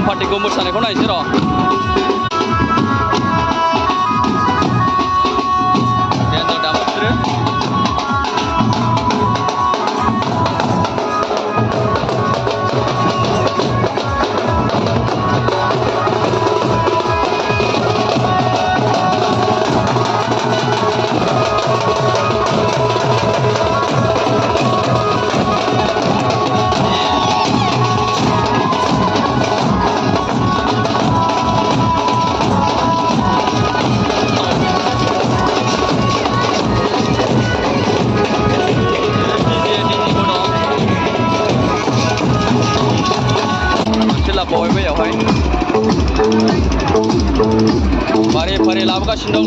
पार्टीखौ मोसानायखौ नायसै र' देन्जार दामो बिसोरो फारि लाबोगासिनो दं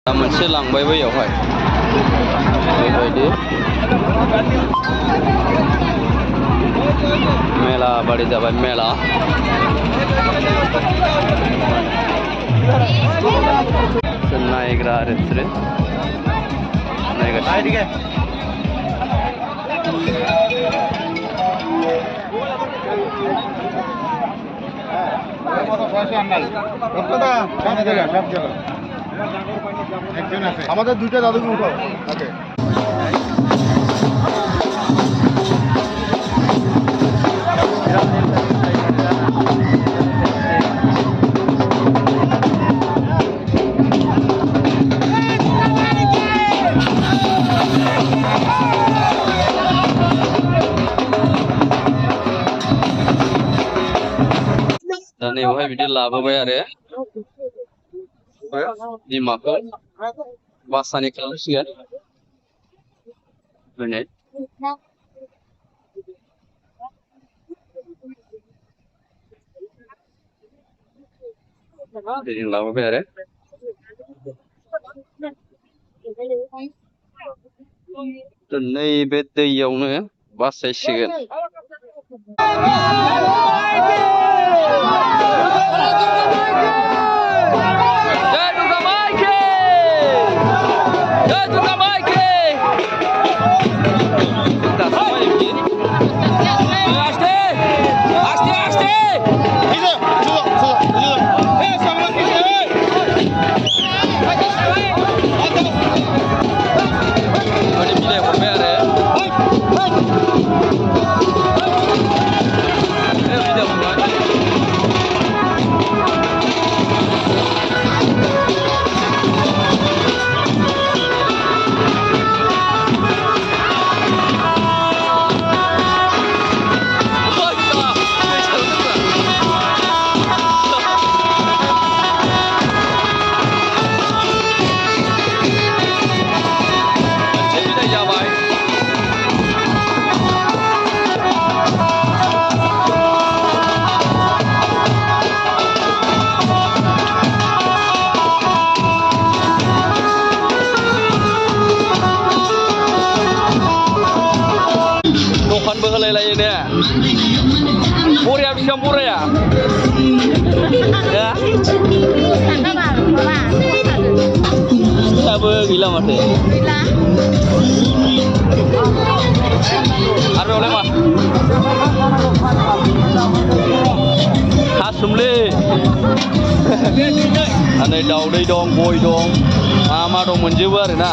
दा मोनसे लांबाय बैयावहाय बेबायदि मेला बादि जाबाय मेला नायग्रा आरो बिसोरो नायगासिनो আমাদের দুইটা দাদুকে উঠাও ওকে dan ini video laba bayar ya dimakan basahnya kalau sih kan benar jadi laba bayar ya dan ini beda yang nih basah sih kan Berhelai-helai ini ya. Pura bisa pura ya. Ya. gila mate. Gila. Arbe oleh mah. Hasumle. Anai daudai dong, boy dong. Mama dong menjewa na.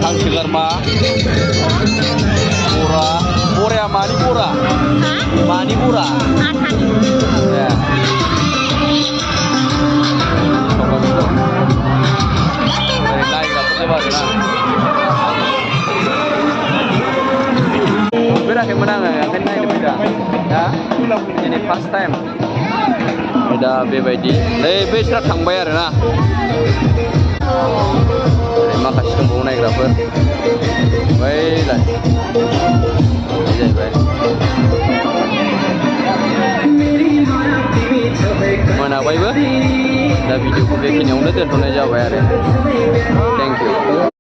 Hang segar mah. Pura, pura mani pura. Hah? Mani pura. Akan. Ya. Coba dulu. Dari naik dapat lebar na. Beda kayak menang ya, kan naik beda. Ya. Ini first time. Beda bebaidi. Besrak थांबाय आरो ना. माखासे दंबावो नायग्राफोर. बैलाय. जाहैबाय. मोनाबायबो दा भिडिअखौ बेखिनियावनो दोनथ'नाय जाबाय आरो थेंक इउ